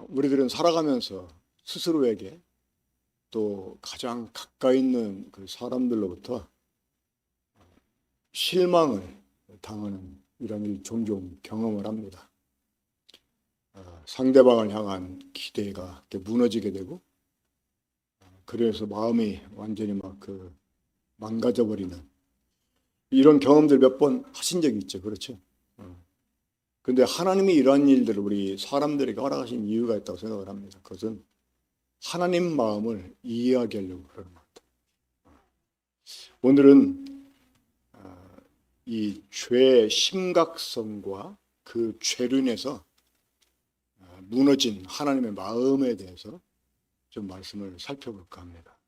우리들은 살아가면서 스스로에게 또 가장 가까이 있는 그 사람들로부터 실망을 당하는 이런 일 종종 경험을 합니다. 상대방을 향한 기대가 무너지게 되고, 그래서 마음이 완전히 망가져 버리는 이런 경험들 몇 번 하신 적이 있죠, 그렇죠? 근데 하나님이 이러한 일들을 우리 사람들에게 허락하신 이유가 있다고 생각을 합니다. 그것은 하나님 마음을 이해하게 하려고 그러는 겁니다. 오늘은 이 죄의 심각성과 그 죄로 인해서 무너진 하나님의 마음에 대해서 좀 말씀을 살펴볼까 합니다.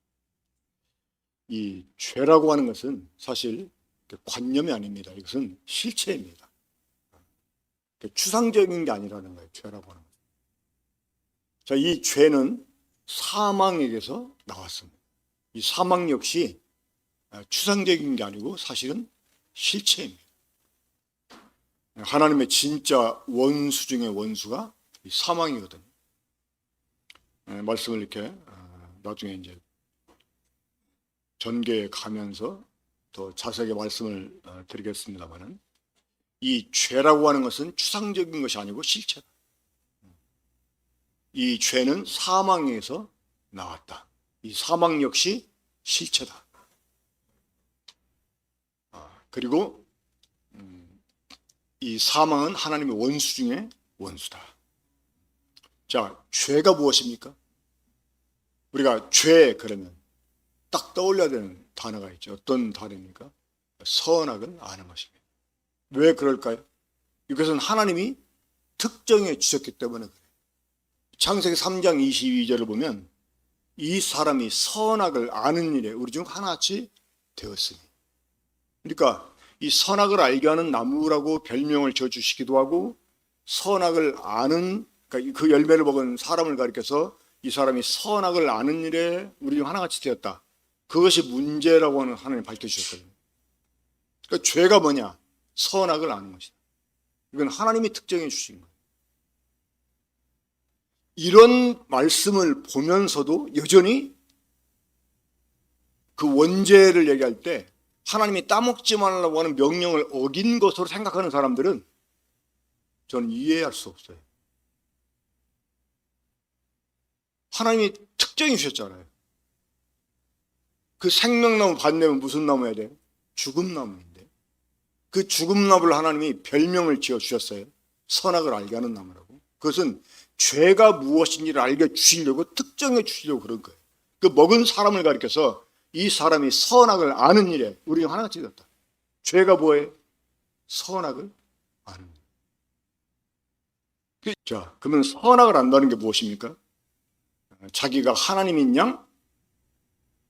이 죄라고 하는 것은 사실 관념이 아닙니다. 이것은 실체입니다. 추상적인 게 아니라는 거예요, 죄라고 하는 것은. 자, 이 죄는 사망에게서 나왔습니다. 이 사망 역시 추상적인 게 아니고 사실은 실체입니다. 하나님의 진짜 원수 중의 원수가 사망이거든요. 말씀을 이렇게 나중에 이제 전개해 가면서 더 자세하게 말씀을 드리겠습니다만은, 이 죄라고 하는 것은 추상적인 것이 아니고 실체다. 이 죄는 사망에서 나왔다. 이 사망 역시 실체다. 그리고 이 사망은 하나님의 원수 중에 원수다. 자, 죄가 무엇입니까? 우리가 죄 그러면 딱 떠올려야 되는 단어가 있죠. 어떤 단어입니까? 선악을 아는 것입니다. 왜 그럴까요? 이것은 하나님이 특정해 주셨기 때문에 그래요. 창세기 3장 22절을 보면 이 사람이 선악을 아는 일에 우리 중 하나같이 되었으니, 그러니까 이 선악을 알게 하는 나무라고 별명을 지어주시기도 하고, 선악을 아는, 그러니까 그 열매를 먹은 사람을 가리켜서 이 사람이 선악을 아는 일에 우리 중 하나같이 되었다. 그것이 문제라고 하는 하나님 밝혀주셨거든요. 그러니까 죄가 뭐냐? 선악을 아는 것이다. 이건 하나님이 특정해 주신 거예요. 이런 말씀을 보면서도 여전히 그 원죄를 얘기할 때 하나님이 따먹지 말라고 하는 명령을 어긴 것으로 생각하는 사람들은 저는 이해할 수 없어요. 하나님이 특정해 주셨잖아요. 그 생명나무 밭내면 무슨 나무여야 돼요? 죽음나무인데, 그 죽음나무를 하나님이 별명을 지어주셨어요. 선악을 알게 하는 나무라고. 그것은 죄가 무엇인지를 알게 주시려고, 특정해 주시려고 그런 거예요. 그 먹은 사람을 가리켜서 이 사람이 선악을 아는 일에 우리 중 하나같이 되었다. 죄가 뭐예요? 선악을 아는 일. 자, 그러면 선악을 안다는 게 무엇입니까? 자기가 하나님인 양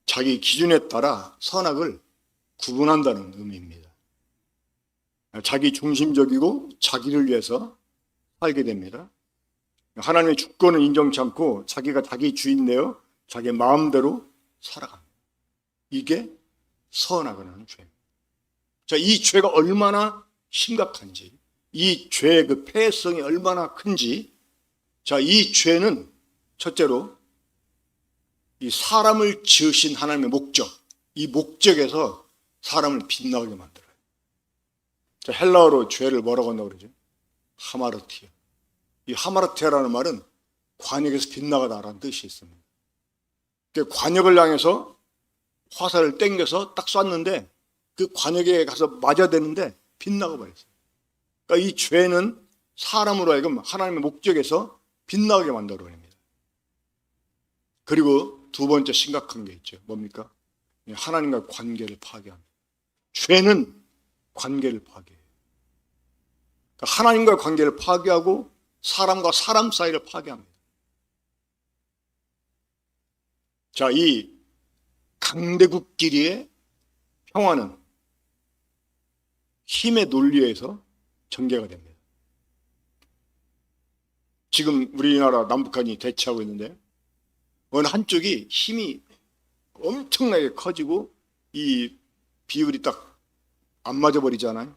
자기 기준에 따라 선악을 구분한다는 의미입니다. 자기 중심적이고 자기를 위해서 살게 됩니다. 하나님의 주권을 인정치 않고 자기가 자기 주인 되어 자기 마음대로 살아갑니다. 이게 선악을 하는 죄입니다. 자, 이 죄가 얼마나 심각한지, 이 죄의 그 폐해성이 얼마나 큰지, 자, 이 죄는 첫째로 이 사람을 지으신 하나님의 목적, 이 목적에서 사람을 빗나가게 만들어요. 자, 헬라어로 죄를 뭐라고 한다고 그러죠? 하마르티아. 이 하마르티아라는 말은 관역에서 빗나가다라는 뜻이 있습니다. 관역을 향해서 화살을 땡겨서 딱 쐈는데 그 관역에 가서 맞아대는데 빗나가 버렸어요. 그러니까 이 죄는 사람으로 하여금 하나님의 목적에서 빗나가게 만들어 버립니다. 그리고 두 번째 심각한 게 있죠. 뭡니까? 하나님과 관계를 파괴합니다. 죄는 관계를 파괴해요. 그러니까 하나님과 관계를 파괴하고 사람과 사람 사이를 파괴합니다. 자, 이 강대국끼리의 평화는 힘의 논리에서 전개가 됩니다. 지금 우리나라 남북한이 대치하고 있는데 어느 한쪽이 힘이 엄청나게 커지고 이 비율이 딱 안 맞아버리잖아요.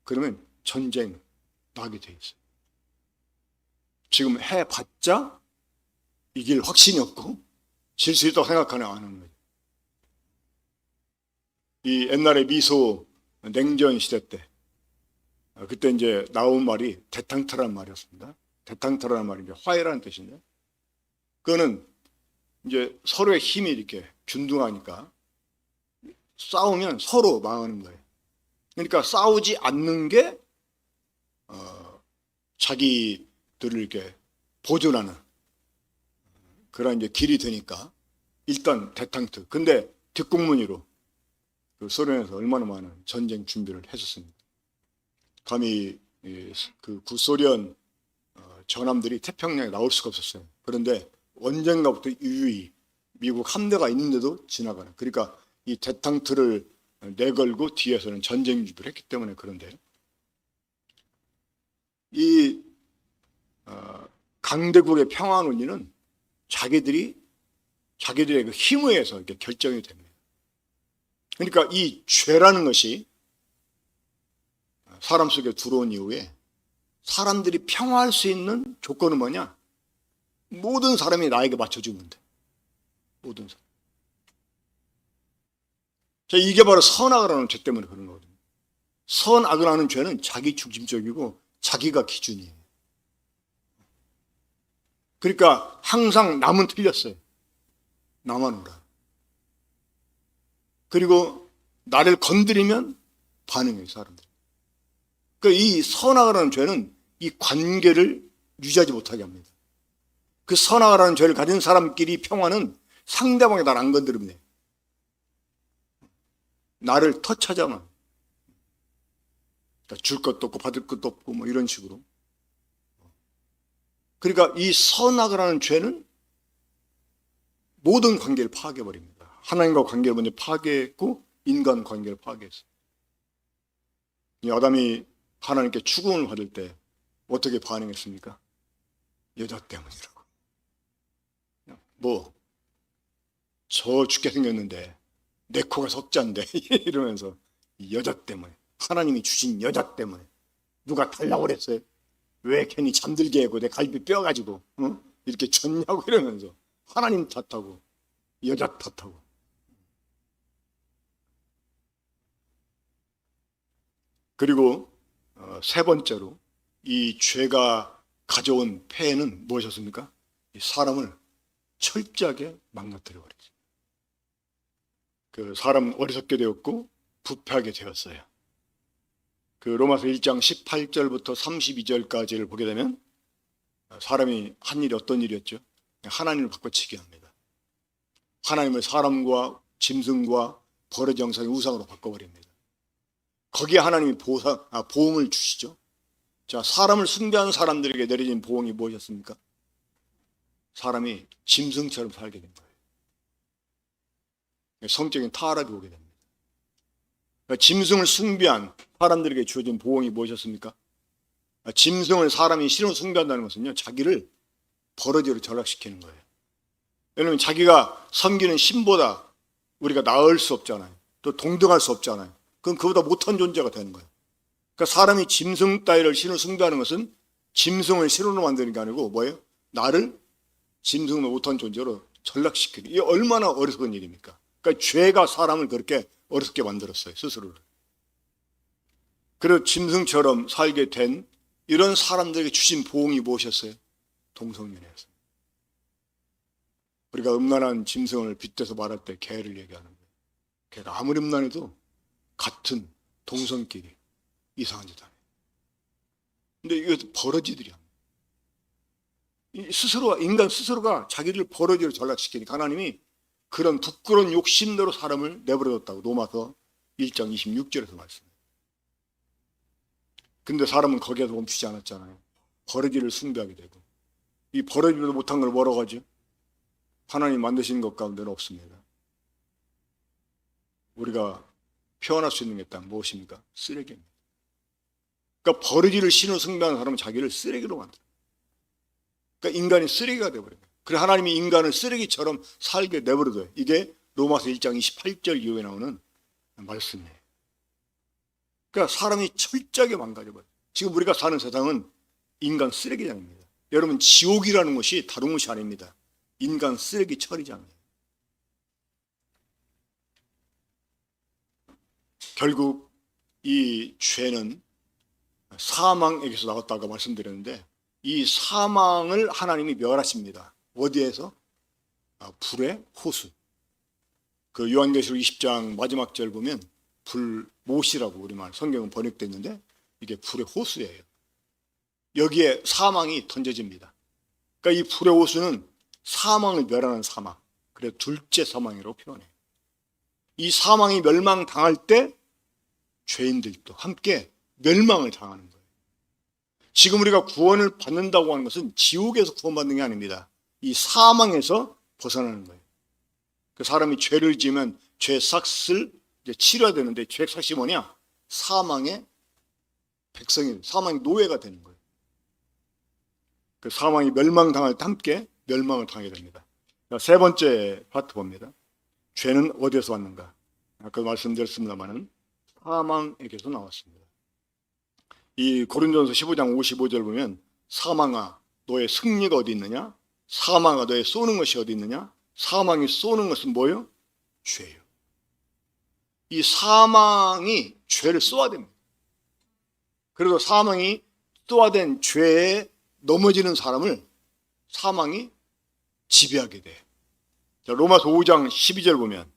그러면 전쟁 나게 돼 있어요. 지금 해봤자 이길 확신이 없고 질 수 있다고 생각하는 안 하는 거죠. 이 옛날에 미소 냉전 시대 때 그때 이제 나온 말이 대탕터라는 말이었습니다. 대탕터라는 말이 이제 화해라는 뜻인데, 그거는 이제 서로의 힘이 이렇게 균등하니까 싸우면 서로 망하는 거예요. 그러니까 싸우지 않는 게 자기들을 이렇게 보존하는 그런 이제 길이 되니까 일단 대탕트. 근데 뒷공무니로 그 소련에서 얼마나 많은 전쟁 준비를 했었습니다. 감히 그 구소련 전함들이 태평양에 나올 수가 없었어요. 그런데 언젠가부터 유유히 미국 함대가 있는데도 지나가는. 그러니까 이 대탕트를 내걸고 뒤에서는 전쟁 준비를 했기 때문에 그런데요. 이 강대국의 평화 논리는 자기들의 그 힘에 의해서 이렇게 결정이 됩니다. 그러니까 이 죄라는 것이 사람 속에 들어온 이후에 사람들이 평화할 수 있는 조건은 뭐냐? 모든 사람이 나에게 맞춰주면 돼. 모든 사람. 자, 이게 바로 선악을 하는 죄 때문에 그런 거거든요. 선악을 하는 죄는 자기 중심적이고 자기가 기준이에요. 그러니까 항상 남은 틀렸어요. 나만 옳아. 그리고 나를 건드리면 반응해요, 사람들. 그러니까 이 선악을 하는 죄는 이 관계를 유지하지 못하게 합니다. 그 선악을 하는 죄를 가진 사람끼리 평화는 상대방이 나를 안 건드리면 돼요. 나를 터치하자면 그러니까 줄 것도 없고 받을 것도 없고 뭐 이런 식으로. 그러니까 이 선악을 하는 죄는 모든 관계를 파괴해버립니다. 하나님과 관계를 먼저 파괴했고 인간 관계를 파괴했어요. 이 아담이 하나님께 추궁을 받을 때 어떻게 반응했습니까? 여자 때문이라고. 뭐 저 죽게 생겼는데 내 코가 석잔데 이러면서 여자 때문에, 하나님이 주신 여자 때문에 누가 달라고 그랬어요? 왜 괜히 잠들게 하고 내 갈비 뼈가지고 이렇게 졌냐고 이러면서 하나님 탓하고 여자 탓하고. 그리고 세 번째로 이 죄가 가져온 폐해는 무엇이었습니까? 사람을 철저하게 망가뜨려 버리죠. 그 사람 어리석게 되었고 부패하게 되었어요. 그 로마서 1장 18절부터 32절까지를 보게 되면 사람이 한 일이 어떤 일이었죠? 하나님을 바꿔치기 합니다. 하나님을 사람과 짐승과 버러지 형상의 우상으로 바꿔버립니다. 거기에 하나님이 보응을 주시죠. 자, 사람을 숭배하는 사람들에게 내려진 보응이 무엇이었습니까? 사람이 짐승처럼 살게 된 거예요. 성적인 타락이 오게 됩니다. 그러니까 짐승을 숭배한 사람들에게 주어진 보응이 무엇이었습니까? 짐승을 사람이 신으로 숭배한다는 것은요, 자기를 버러지로 전락시키는 거예요. 왜냐하면 자기가 섬기는 신보다 우리가 나을 수 없잖아요. 또 동등할 수 없잖아요. 그럼 그보다 못한 존재가 되는 거예요. 그러니까 사람이 짐승 따위를 신으로 숭배하는 것은 짐승을 신으로 만드는 게 아니고 뭐예요? 나를 짐승으로 못한 존재로 전락시키는. 이게 얼마나 어리석은 일입니까? 그러니까 죄가 사람을 그렇게 어리석게 만들었어요, 스스로를. 그리고 짐승처럼 살게 된 이런 사람들에게 주신 보응이 무엇이었어요? 동성연애였어요. 우리가 음란한 짐승을 빗대서 말할 때 개를 얘기하는 거예요. 개가 아무리 음란해도 같은 동성끼리 이상한 짓 하네. 근데 이거 버러지들이야. 인간 스스로가 자기를 버러지로 전락시키니까 하나님이 그런 부끄러운 욕심대로 사람을 내버려뒀다고 로마서 1장 26절에서 말씀해요. 근데 사람은 거기에서 멈추지 않았잖아요. 버러지를 숭배하게 되고. 이 버러지도 못한 걸 뭐라고 하죠? 하나님 만드신 것 가운데는 없습니다. 우리가 표현할 수 있는 게 딱 무엇입니까? 쓰레기입니다. 그러니까 버러지를 신으로 숭배하는 사람은 자기를 쓰레기로 만들어요. 그러니까 인간이 쓰레기가 되어버려요. 그래 하나님이 인간을 쓰레기처럼 살게 내버려둬요. 이게 로마서 1장 28절 이후에 나오는 말씀이에요. 그러니까 사람이 철저하게 망가져버려요. 지금 우리가 사는 세상은 인간 쓰레기장입니다. 여러분, 지옥이라는 것이 다른 것이 아닙니다. 인간 쓰레기 처리장이에요. 결국 이 죄는 사망에게서 나왔다고 말씀드렸는데, 이 사망을 하나님이 멸하십니다. 어디에서? 불의 호수. 그 요한계시록 20장 마지막 절 보면 불못이라고 우리말 성경은 번역됐는데, 이게 불의 호수예요. 여기에 사망이 던져집니다. 그러니까 이 불의 호수는 사망을 멸하는 사망, 그래 둘째 사망이라고 표현해요. 이 사망이 멸망당할 때 죄인들도 함께 멸망을 당하는 거예요. 지금 우리가 구원을 받는다고 하는 것은 지옥에서 구원받는 게 아닙니다. 이 사망에서 벗어나는 거예요. 그 사람이 죄를 지으면 죄 삭을 치러야 되는데, 죄 삭이 뭐냐? 사망의 백성이, 사망의 노예가 되는 거예요. 그 사망이 멸망당할 때 함께 멸망을 당하게 됩니다. 자, 세 번째 파트 봅니다. 죄는 어디에서 왔는가? 아까 말씀드렸습니다만은 사망에게서 나왔습니다. 이 고린도전서 15장 55절 보면, 사망아 너의 승리가 어디 있느냐? 사망아 너의 쏘는 것이 어디 있느냐? 사망이 쏘는 것은 뭐예요? 죄예요. 이 사망이 죄를 쏘아야 됩니다. 그래서 사망이 쏘아된 죄에 넘어지는 사람을 사망이 지배하게 돼. 로마서 5장 12절 보면,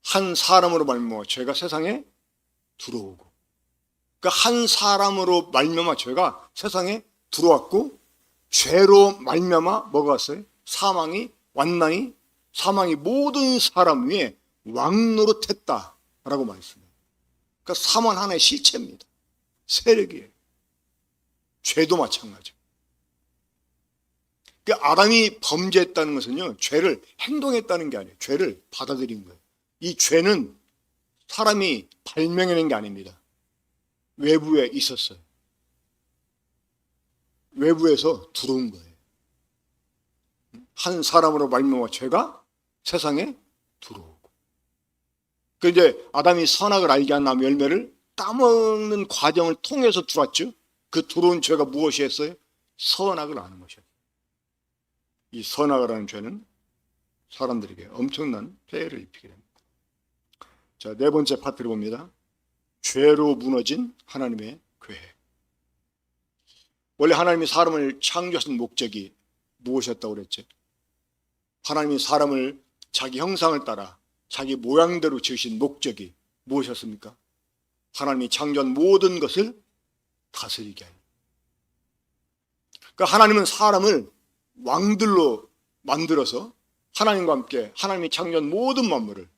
한 사람으로 말미암아 죄가 세상에 들어오고, 그러니까 한 사람으로 말미암아 죄가 세상에 들어왔고, 죄로 말미암아 뭐가 왔어요? 사망이 왔나니 사망이 모든 사람 위에 왕노릇했다라고 말했습니다. 그러니까 사망 하나의 실체입니다. 세력이에요. 죄도 마찬가지고. 그러니까 아담이 범죄했다는 것은요, 죄를 행동했다는 게 아니에요. 죄를 받아들인 거예요. 이 죄는 사람이 발명해낸 게 아닙니다. 외부에 있었어요. 외부에서 들어온 거예요. 한 사람으로 말미암아 죄가 세상에 들어오고. 그 이제 아담이 선악을 알게 한 나무 열매를 따먹는 과정을 통해서 들어왔죠. 그 들어온 죄가 무엇이 했어요? 선악을 아는 것이었어요. 이 선악을 아는 죄는 사람들에게 엄청난 폐해를 입히게 됩니다. 자, 네 번째 파트를 봅니다. 죄로 무너진 하나님의 계획. 원래 하나님이 사람을 창조하신 목적이 무엇이었다고 그랬죠? 하나님이 사람을 자기 형상을 따라 자기 모양대로 지으신 목적이 무엇이었습니까? 하나님이 창조한 모든 것을 다스리게 하는. 그러니까 하나님은 사람을 왕들로 만들어서 하나님과 함께 하나님이 창조한 모든 만물을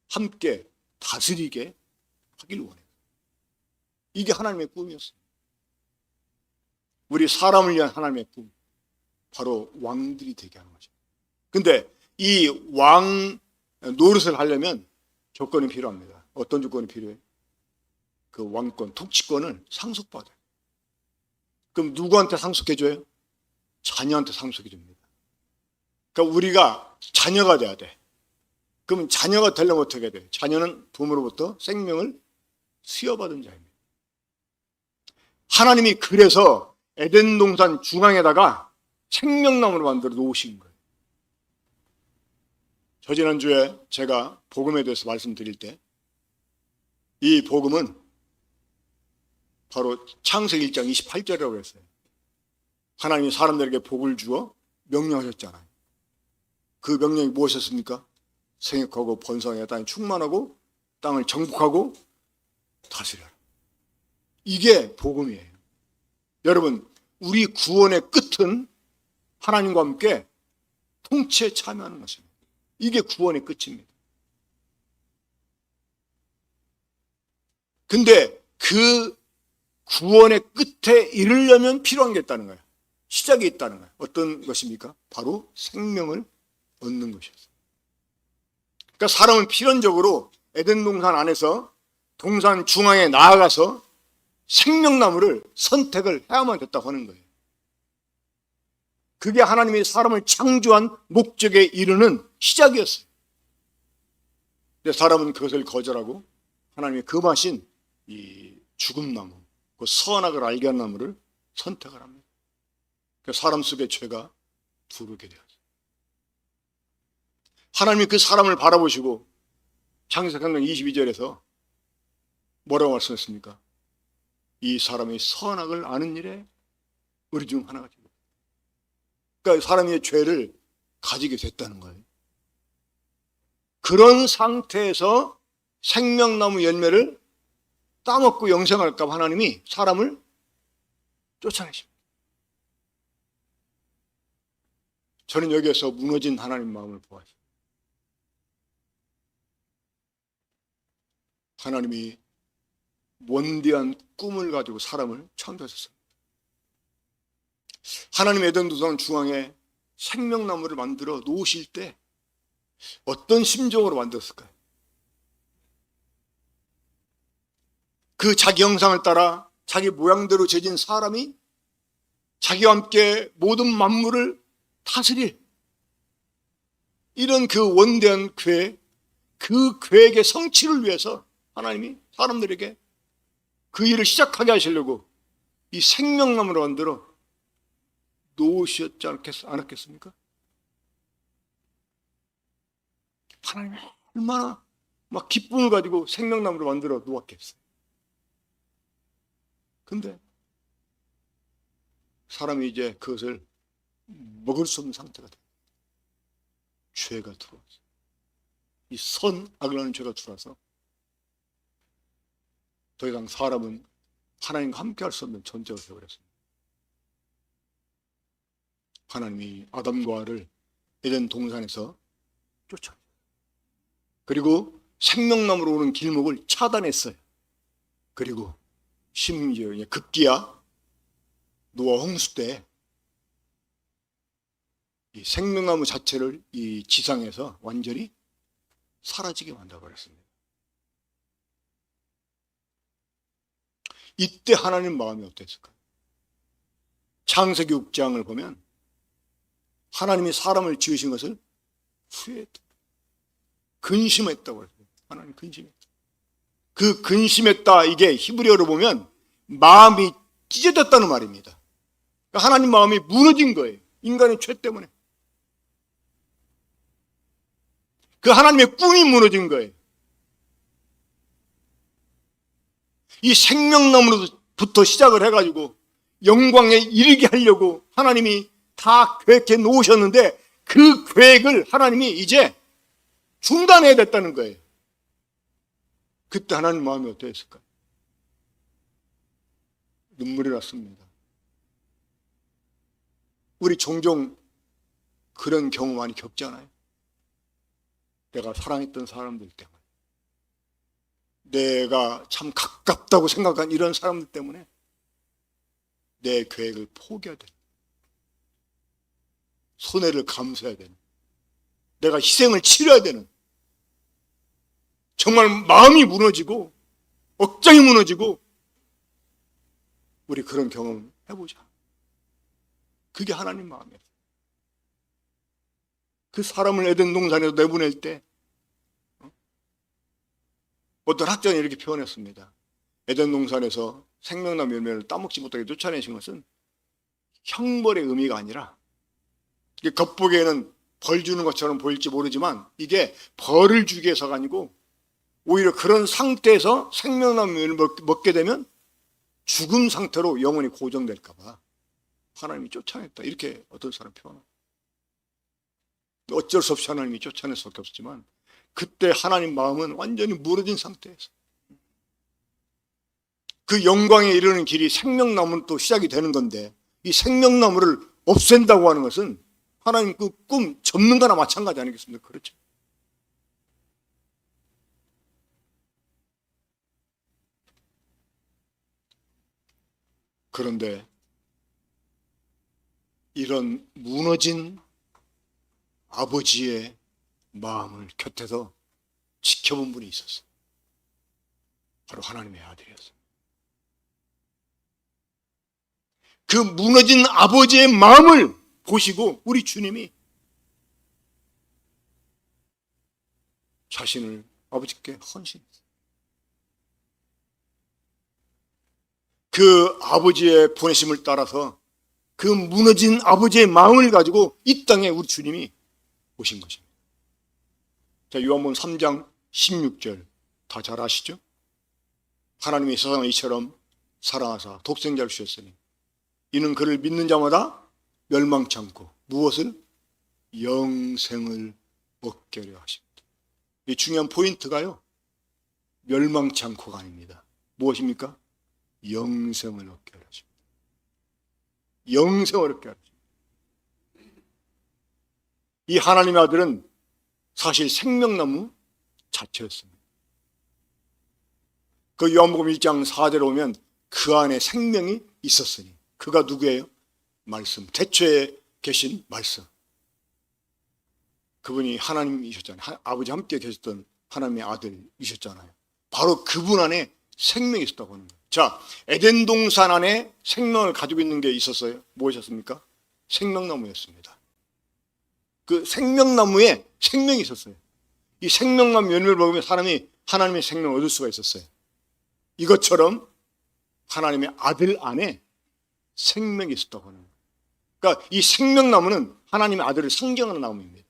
함께 다스리게 하길 원해요. 이게 하나님의 꿈이었어요. 우리 사람을 위한 하나님의 꿈, 바로 왕들이 되게 하는 거죠. 근데 이 왕 노릇을 하려면 조건이 필요합니다. 어떤 조건이 필요해요? 그 왕권, 통치권을 상속받아요. 그럼 누구한테 상속해줘요? 자녀한테 상속해줍니다. 그러니까 우리가 자녀가 돼야 돼. 그럼 자녀가 되려면 어떻게 돼요? 자녀는 부모로부터 생명을 수여받은 자입니다. 하나님이 그래서 에덴 동산 중앙에다가 생명나무를 만들어 놓으신 거예요. 저 지난주에 제가 복음에 대해서 말씀드릴 때, 이 복음은 바로 창세기 1장 28절이라고 했어요. 하나님이 사람들에게 복을 주어 명령하셨잖아요. 그 명령이 무엇이었습니까? 생육하고 번성하여 땅에 충만하고 땅을 정복하고 다스려라. 이게 복음이에요. 여러분, 우리 구원의 끝은 하나님과 함께 통치에 참여하는 것입니다. 이게 구원의 끝입니다. 근데 그 구원의 끝에 이르려면 필요한 게 있다는 거예요. 시작이 있다는 거예요. 어떤 것입니까? 바로 생명을 얻는 것이었어요. 그러니까 사람은 필연적으로 에덴 동산 안에서 동산 중앙에 나아가서 생명나무를 선택을 해야만 됐다고 하는 거예요. 그게 하나님이 사람을 창조한 목적에 이르는 시작이었어요. 근데 사람은 그것을 거절하고 하나님이 금하신 이 죽음나무, 그 선악을 알게 한 나무를 선택을 합니다. 그 사람 속의 죄가 부르게 되었어요. 하나님이 그 사람을 바라보시고 창세기 22절에서 뭐라고 말씀했습니까? 이 사람이 선악을 아는 일에 의리 중 하나가 되고, 그러니까 사람이 죄를 가지게 됐다는 거예요. 그런 상태에서 생명나무 열매를 따먹고 영생할까 봐 하나님이 사람을 쫓아내십니다. 저는 여기에서 무너진 하나님 마음을 보았어요. 하나님이 원대한 꿈을 가지고 사람을 창조하셨습니다. 하나님 에덴 동산 중앙에 생명나무를 만들어 놓으실 때 어떤 심정으로 만들었을까요? 그 자기 형상을 따라 자기 모양대로 재진 사람이 자기와 함께 모든 만물을 다스릴 이런 그 원대한 계획, 그 계획의 성취를 위해서 하나님이 사람들에게 그 일을 시작하게 하시려고 이 생명나무를 만들어 놓으셨지 않았겠습니까? 하나님이 얼마나 막 기쁨을 가지고 생명나무를 만들어 놓았겠어요. 근데 사람이 이제 그것을 먹을 수 없는 상태가 돼요. 죄가 들어와서, 이 선악을 하는 죄가 들어와서 더 이상 사람은 하나님과 함께 할 수 없는 존재가 되어버렸습니다. 하나님이 아담과 하와를 에덴 동산에서 쫓아내요. 그리고 생명나무로 오는 길목을 차단했어요. 그리고 심지어 급기야 노아 홍수 때 이 생명나무 자체를 이 지상에서 완전히 사라지게 만들어버렸습니다. 이때 하나님 마음이 어땠을까요? 창세기 6장을 보면 하나님이 사람을 지으신 것을 후회했다, 근심했다고 그랬어요. 하나님 근심했다. 그 근심했다, 이게 히브리어로 보면 마음이 찢어졌다는 말입니다. 그러니까 하나님 마음이 무너진 거예요. 인간의 죄 때문에. 그 하나님의 꿈이 무너진 거예요. 이 생명나무로부터 시작을 해가지고 영광에 이르게 하려고 하나님이 다 계획해 놓으셨는데 그 계획을 하나님이 이제 중단해야 됐다는 거예요. 그때 하나님 마음이 어떠했을까요? 눈물이 났습니다. 우리 종종 그런 경우 많이 겪잖아요. 내가 사랑했던 사람들 때문에, 내가 참 가깝다고 생각한 이런 사람들 때문에 내 계획을 포기해야 되는, 손해를 감수해야 되는, 내가 희생을 치러야 되는, 정말 마음이 무너지고 억장이 무너지고, 우리 그런 경험 해보자. 그게 하나님 마음이에요. 그 사람을 에덴 동산에서 내보낼 때 어떤 학자는 이렇게 표현했습니다. 에덴 동산에서 생명나무 열매를 따먹지 못하게 쫓아내신 것은 형벌의 의미가 아니라, 이게 겉보기에는 벌 주는 것처럼 보일지 모르지만 이게 벌을 주기 위해서가 아니고 오히려 그런 상태에서 생명나무 열매를 먹게 되면 죽음 상태로 영원히 고정될까 봐 하나님이 쫓아냈다, 이렇게 어떤 사람 표현합니다. 어쩔 수 없이 하나님이 쫓아낼 수밖에 없었지만 그때 하나님 마음은 완전히 무너진 상태에서 그 영광에 이르는 길이 생명나무는 또 시작이 되는 건데, 이 생명나무를 없앤다고 하는 것은 하나님 그 꿈 접는 거나 마찬가지 아니겠습니까? 그렇죠. 그런데 이런 무너진 아버지의 마음을 곁에서 지켜본 분이 있었어요. 바로 하나님의 아들이었어요. 그 무너진 아버지의 마음을 보시고 우리 주님이 자신을 아버지께 헌신했어요. 그 아버지의 보내심을 따라서 그 무너진 아버지의 마음을 가지고 이 땅에 우리 주님이 오신 것입니다. 자, 요한복음 3장 16절 다 잘 아시죠? 하나님이 세상을 이처럼 사랑하사 독생자를 주셨으니 이는 그를 믿는 자마다 멸망치 않고 무엇을? 영생을 얻게 하려 하십니다. 이 중요한 포인트가요, 멸망치 않고가 아닙니다. 무엇입니까? 영생을 얻게 하려 하십니다. 영생을 얻게 하려 하십니다. 이 하나님의 아들은 사실 생명나무 자체였습니다. 그 요한복음 1장 4절에 보면 그 안에 생명이 있었으니, 그가 누구예요? 말씀, 태초에 계신 말씀. 그분이 하나님이셨잖아요. 아버지 함께 계셨던 하나님의 아들이셨잖아요. 바로 그분 안에 생명이 있었다고 하는 거예요. 자, 에덴 동산 안에 생명을 가지고 있는 게 있었어요. 무엇이었습니까? 생명나무였습니다. 그 생명나무에 생명이 있었어요. 이 생명나무 열매를 먹으면 사람이 하나님의 생명을 얻을 수가 있었어요. 이것처럼 하나님의 아들 안에 생명이 있었다고 하는 거예요. 그러니까 이 생명나무는 하나님의 아들을 상징하는 나무입니다.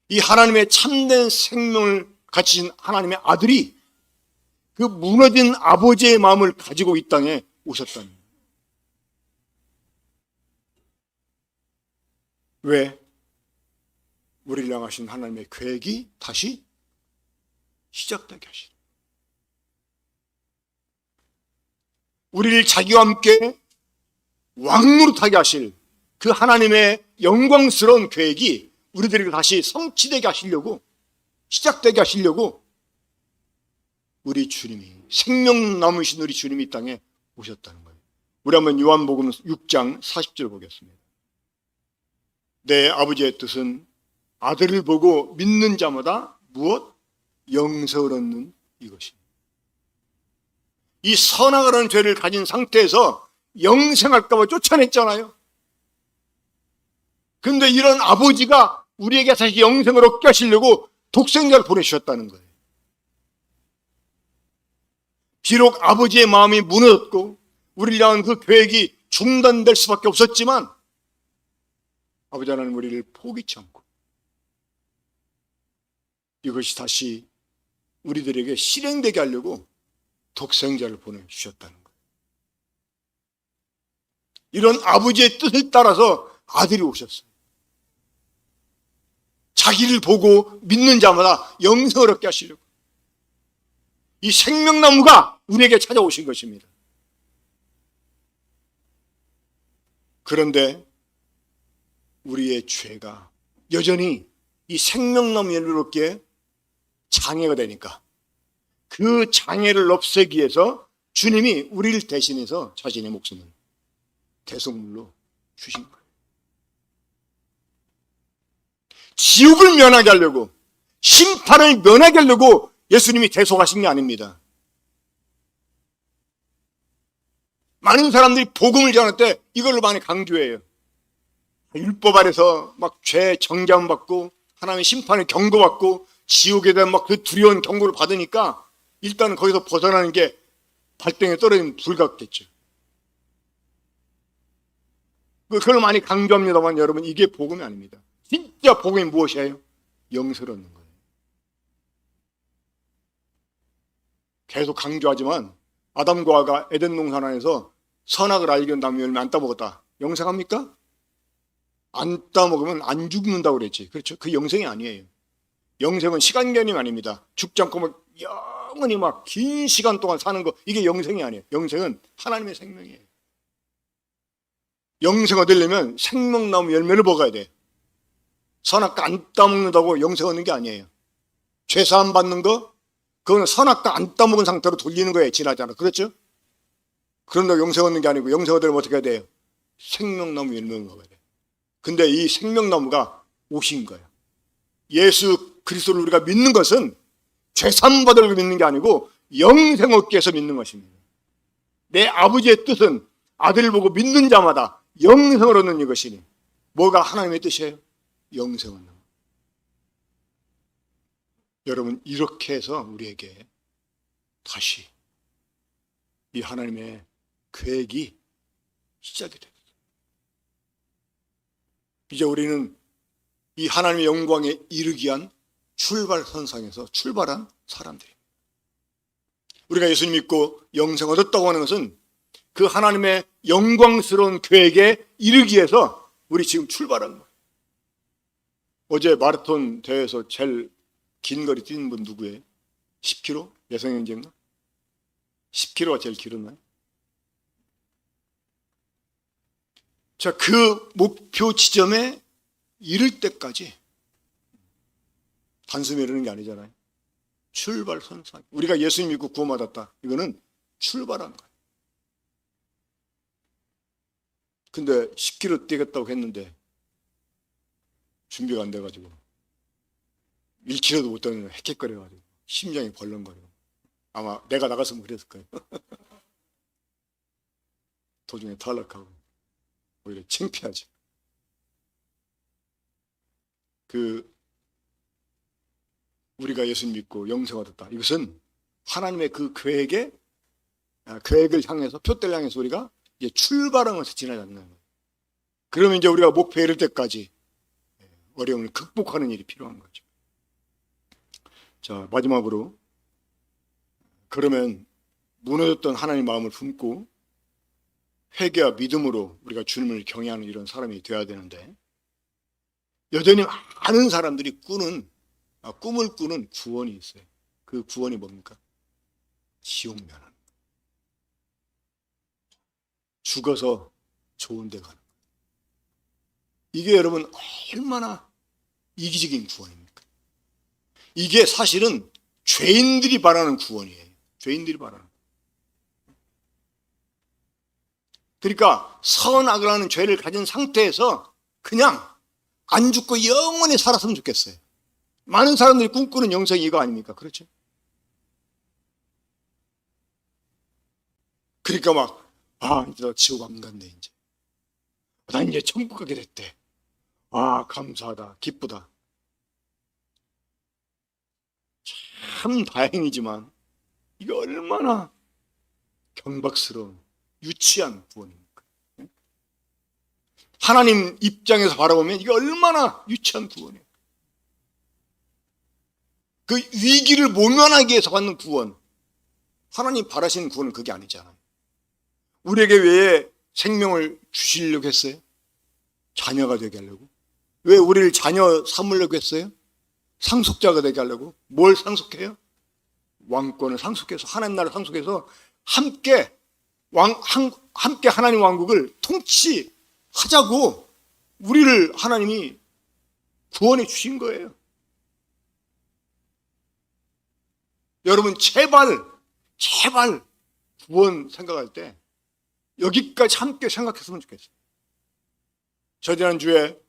이 하나님의 참된 생명을 가지신 하나님의 아들이 그 무너진 아버지의 마음을 가지고 이 땅에 오셨다는 거예요. 왜? 우리를 향하신 하나님의 계획이 다시 시작되게 하시는, 우리를 자기와 함께 왕노릇하게 하실 그 하나님의 영광스러운 계획이 우리들에게 다시 성취되게 하시려고, 시작되게 하시려고 우리 주님이, 생명나무이신 우리 주님이 이 땅에 오셨다는 거예요. 우리 한번 요한복음 6장 40절 보겠습니다. 내 아버지의 뜻은 아들을 보고 믿는 자마다 무엇? 영생을 얻는 이것입니다. 이 선악이라는 죄를 가진 상태에서 영생할까 봐 쫓아냈잖아요. 그런데 이런 아버지가 우리에게 다시 영생을 얻게 하시려고 독생자를 보내주셨다는 거예요. 비록 아버지의 마음이 무너졌고 우리를 향한 그 계획이 중단될 수밖에 없었지만 아버지 하나님 우리를 포기치 않고 이것이 다시 우리들에게 실행되게 하려고 독생자를 보내주셨다는 거예요. 이런 아버지의 뜻을 따라서 아들이 오셨어요. 자기를 보고 믿는 자마다 영생을 얻게 하시려고. 이 생명나무가 우리에게 찾아오신 것입니다. 그런데 우리의 죄가 여전히 이 생명나무 열매를 얻기에 장애가 되니까 그 장애를 없애기 위해서 주님이 우리를 대신해서 자신의 목숨을 대속물로 주신 거예요. 지옥을 면하게 하려고, 심판을 면하게 하려고 예수님이 대속하신 게 아닙니다. 많은 사람들이 복음을 전할 때 이걸로 많이 강조해요. 율법 아래서 막 죄 정죄함 받고 하나님의 심판을 경고받고 지옥에 대한 막 그 두려운 경고를 받으니까 일단은 거기서 벗어나는 게 발등에 떨어진 불 같겠죠. 그걸 많이 강조합니다만 여러분, 이게 복음이 아닙니다. 진짜 복음이 무엇이에요? 영생을 얻는 거예요. 계속 강조하지만 아담과 하와가 에덴 동산 안에서 선악을 알게 된 나무 열매 안 따먹었다. 영생합니까? 안 따먹으면 안 죽는다고 그랬지. 그렇죠? 그 영생이 아니에요. 영생은 시간 개념이 아닙니다. 죽지 않고 막 영원히 막 긴 시간 동안 사는 거, 이게 영생이 아니에요. 영생은 하나님의 생명이에요. 영생 얻으려면 생명나무 열매를 먹어야 돼. 선악과 안 따먹는다고 영생 얻는 게 아니에요. 죄사함 받는 거, 그거는 선악과 안 따먹은 상태로 돌리는 거예요. 지나잖아. 그렇죠? 그런다고 영생 얻는 게 아니고, 영생 얻으려면 어떻게 해야 돼요? 생명나무 열매를 먹어야 돼요. 근데 이 생명나무가 오신 거예요. 예수 그리스도를 우리가 믿는 것은 죄사함 받으려고 믿는 게 아니고 영생 얻기 위해서 믿는 것입니다. 내 아버지의 뜻은 아들을 보고 믿는 자마다 영생을 얻는 이것이니, 뭐가 하나님의 뜻이에요? 영생을 얻는. 여러분, 이렇게 해서 우리에게 다시 이 하나님의 계획이 시작이 됐어요. 이제 우리는 이 하나님의 영광에 이르기 위한 출발선상에서 출발한 사람들입니다. 우리가 예수님 믿고 영생 얻었다고 하는 것은 그 하나님의 영광스러운 계획에 이르기 위해서 우리 지금 출발한 거예요. 어제 마라톤 대회에서 제일 긴 거리 뛰는 분 누구예요? 10km? 여성형제인가? 10km가 제일 길었나요? 자, 그 목표 지점에 이를 때까지 단숨에 이르는 게 아니잖아요. 출발선상. 우리가 예수님 믿고 구원받았다. 이거는 출발한 거예요. 근데 10km 뛰겠다고 했는데 준비가 안 돼가지고 1km도 못 뛰는 헥헥거려가지고 심장이 벌렁거리고 아마 내가 나갔으면 그랬을 거예요. 도중에 탈락하고 오히려 창피하지. 우리가 예수님 믿고 영생 얻었다. 이것은 하나님의 그 계획을 향해서 표대를 향해서 우리가 이제 출발한 것을 지나지 않는 거예요. 그러면 이제 우리가 목표에 이를 때까지 어려움을 극복하는 일이 필요한 거죠. 자, 마지막으로 그러면 무너졌던 하나님의 마음을 품고 회개와 믿음으로 우리가 주님을 경외하는 이런 사람이 되어야 되는데 여전히 많은 사람들이 꿈을 꾸는 구원이 있어요. 그 구원이 뭡니까? 지옥 면허. 죽어서 좋은 데 가는 거예요. 이게 여러분 얼마나 이기적인 구원입니까? 이게 사실은 죄인들이 바라는 구원이에요. 죄인들이 바라는. 그러니까 선악을 하는 죄를 가진 상태에서 그냥 안 죽고 영원히 살았으면 좋겠어요. 많은 사람들이 꿈꾸는 영생이 이거 아닙니까? 그렇죠? 그러니까 이제 나 지옥 안 갔네, 이제. 난 이제 천국 가게 됐대. 감사하다, 기쁘다. 참 다행이지만 이게 얼마나 경박스러운 유치한 구원입니까? 하나님 입장에서 바라보면 이게 얼마나 유치한 구원이에요. 그 위기를 모면하기 위해서 받는 구원. 하나님 바라시는 구원은 그게 아니잖아요. 우리에게 왜 생명을 주시려고 했어요? 자녀가 되게 하려고. 왜 우리를 자녀 삼으려고 했어요? 상속자가 되게 하려고. 뭘 상속해요? 왕권을 상속해서 하나님 나라를 상속해서 함께 하나님 왕국을 통치하자고 우리를 하나님이 구원해 주신 거예요. 여러분 제발 구원 생각할 때 여기까지 함께 생각했으면 좋겠어요. 지난주에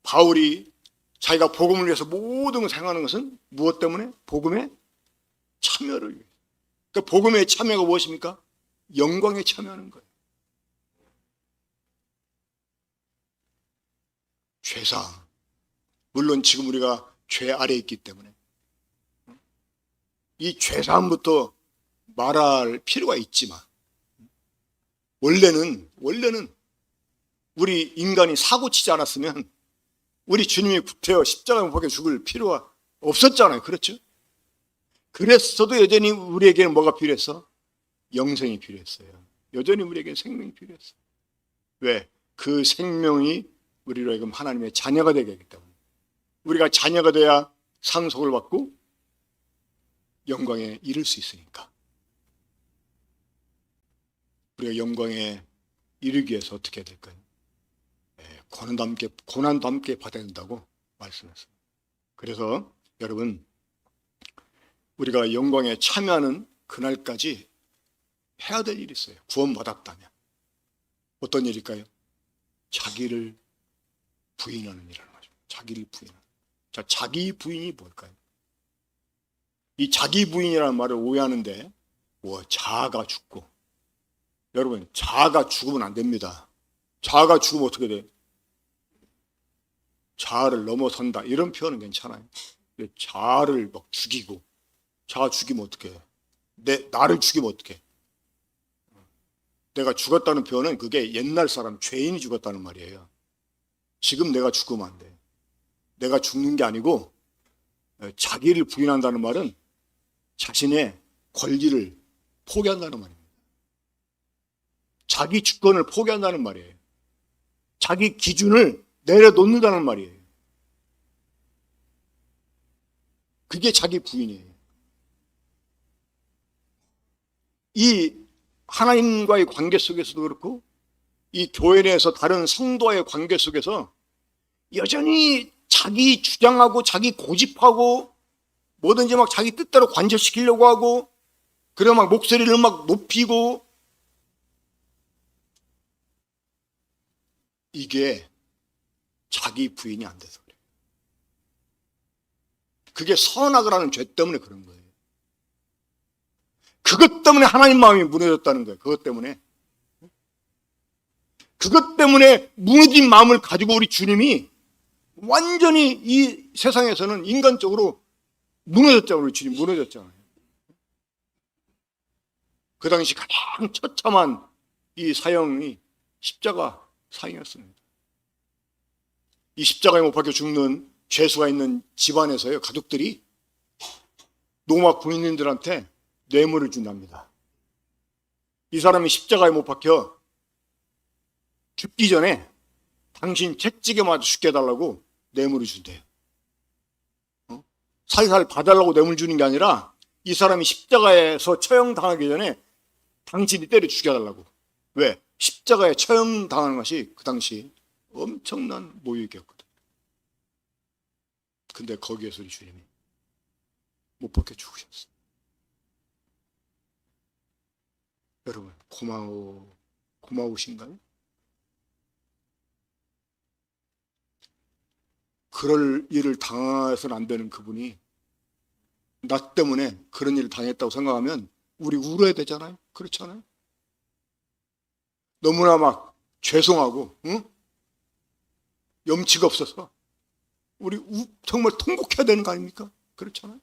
바울이 자기가 복음을 위해서 모든 걸 행하는 것은 무엇 때문에? 복음에 참여를 위해. 그러니까 복음의 참여가 무엇입니까? 영광에 참여하는 거예요. 죄사함. 물론 지금 우리가 죄 아래에 있기 때문에 이 죄사함부터 말할 필요가 있지만 원래는 우리 인간이 사고치지 않았으면 우리 주님이 구태여 십자가에 못 박혀 죽을 필요가 없었잖아요. 그렇죠? 그랬어도 여전히 우리에게는 뭐가 필요했어? 영생이 필요했어요. 여전히 우리에게는 생명이 필요했어요. 왜? 그 생명이 우리로 하여금 하나님의 자녀가 되게 하기 때문에 우리가 자녀가 돼야 상속을 받고 영광에 이를 수 있으니까 우리가 영광에 이르기 위해서 어떻게 해야 될까요? 고난도 함께 받아야 된다고 말씀했어요. 그래서 여러분 우리가 영광에 참여하는 그날까지 해야 될 일이 있어요. 구원받았다면 어떤 일일까요? 자기를 부인하는 일이라는 거죠. 자기를 부인하는. 자, 자기 부인이 뭘까요? 이 자기 부인이라는 말을 오해하는데 자아가 죽고 여러분 자아가 죽으면 안 됩니다. 자아가 죽으면 어떻게 돼요? 자아를 넘어선다 이런 표현은 괜찮아요. 자아를 죽이고 자아 죽이면 어떻게 해? 나를 죽이면 어떻게 해? 내가 죽었다는 표현은 그게 옛날 사람, 죄인이 죽었다는 말이에요. 지금 내가 죽으면 안 돼. 내가 죽는 게 아니고 자기를 부인한다는 말은 자신의 권리를 포기한다는 말입니다. 자기 주권을 포기한다는 말이에요. 자기 기준을 내려놓는다는 말이에요. 그게 자기 부인이에요. 이 하나님과의 관계 속에서도 그렇고 이 교회 내에서 다른 성도와의 관계 속에서 여전히 자기 주장하고 자기 고집하고 뭐든지 막 자기 뜻대로 관철시키려고 하고 그래 막 목소리를 막 높이고 이게 자기 부인이 안 돼서 그래요. 그게 선악을 하는 죄 때문에 그런 거예요. 그것 때문에 하나님 마음이 무너졌다는 거예요. 그것 때문에 무너진 마음을 가지고 우리 주님이 완전히 이 세상에서는 인간적으로 무너졌잖아요. 우리 주님 무너졌잖아요. 그 당시 가장 처참한 이 사형이 십자가 사형이었습니다. 이 십자가에 못 박혀 죽는 죄수가 있는 집안에서요, 가족들이 로마 군인들한테 뇌물을 준답니다. 이 사람이 십자가에 못 박혀 죽기 전에 당신 채찍에 맞아 죽게 해달라고 뇌물을 준대요. 살살 봐달라고 뇌물 주는 게 아니라 이 사람이 십자가에서 처형당하기 전에 당신이 때려 죽여달라고. 왜? 십자가에 처형당하는 것이 그 당시 엄청난 모욕이었거든. 근데 거기에서 우리 주님이 못 박혀 죽으셨어. 여러분 고마우신가요? 그럴 일을 당해서는 안 되는 그분이 나 때문에 그런 일을 당했다고 생각하면 우리 울어야 되잖아요. 그렇잖아요. 너무나 막 죄송하고 응? 염치가 없어서 우리 정말 통곡해야 되는 거 아닙니까? 그렇잖아요.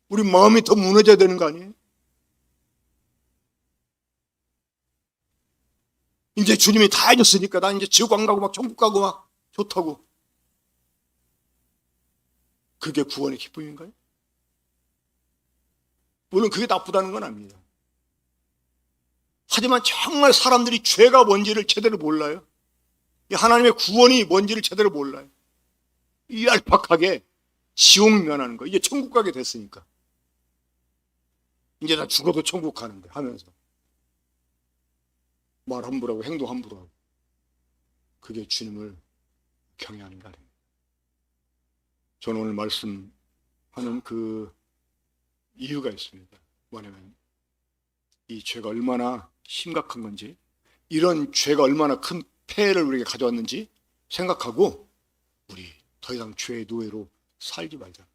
우리 마음이 더 무너져야 되는 거 아니에요? 이제 주님이 다 해줬으니까 난 이제 지옥 안 가고 막 천국 가고 막 좋다고. 그게 구원의 기쁨인가요? 물론 그게 나쁘다는 건 아닙니다. 하지만 정말 사람들이 죄가 뭔지를 제대로 몰라요. 하나님의 구원이 뭔지를 제대로 몰라요. 이 얄팍하게 지옥 면하는 거. 이제 천국 가게 됐으니까. 이제 나 죽어도 천국 가는데 하면서 말 함부로 하고 행동 함부로 하고. 그게 주님을 경외하는 거 아닙니다. 저는 오늘 말씀하는 그 이유가 있습니다. 뭐냐면 이 죄가 얼마나 심각한 건지, 이런 죄가 얼마나 큰 폐해를 우리에게 가져왔는지 생각하고 우리 더 이상 죄의 노예로 살지 말자.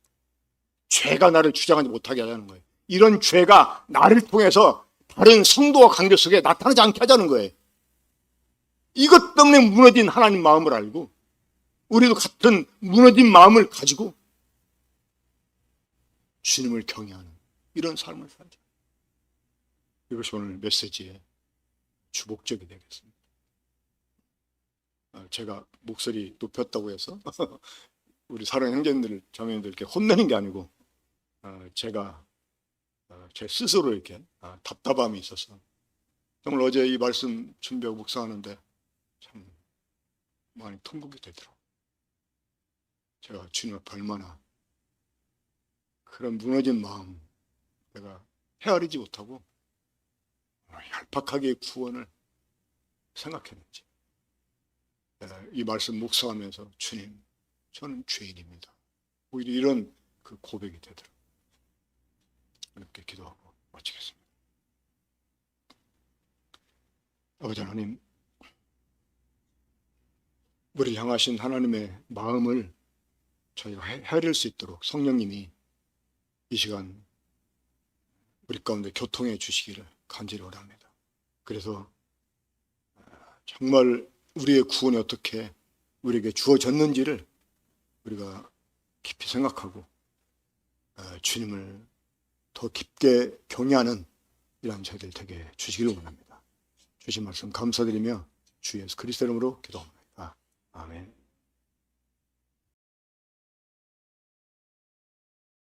죄가 나를 주장하지 못하게 하자는 거예요. 이런 죄가 나를 통해서 다른 성도와 관계 속에 나타나지 않게 하자는 거예요. 이것 때문에 무너진 하나님 마음을 알고 우리도 같은 무너진 마음을 가지고 주님을 경외하는 이런 삶을 살자. 이것이 오늘 메시지의 주목적이 되겠습니다. 제가 목소리 높였다고 해서 우리 사랑하는 형제님들, 자매님들 이렇게 혼내는 게 아니고 제가 제 스스로 이렇게 답답함이 있어서 정말 어제 이 말씀 준비하고 묵상하는데 참 많이 통곡이 되더라고요. 제가 주님 앞에 얼마나 그런 무너진 마음 내가 헤아리지 못하고 얄팍하게 구원을 생각했는지 이 말씀 묵상하면서 주님, 저는 죄인입니다. 오히려 이런 그 고백이 되더라고요. 이렇게 기도하고 마치겠습니다. 아버지 하나님, 우리를 향하신 하나님의 마음을 저희가 헤아릴 수 있도록 성령님이 이 시간 우리 가운데 교통해 주시기를 간절히 원합니다. 그래서 정말 우리의 구원이 어떻게 우리에게 주어졌는지를 우리가 깊이 생각하고 주님을 더 깊게 경외하는 이런 저희들 되게 주시기를 원합니다. 주신 말씀 감사드리며 주 예수 그리스도 이름으로 기도합니다. 아멘.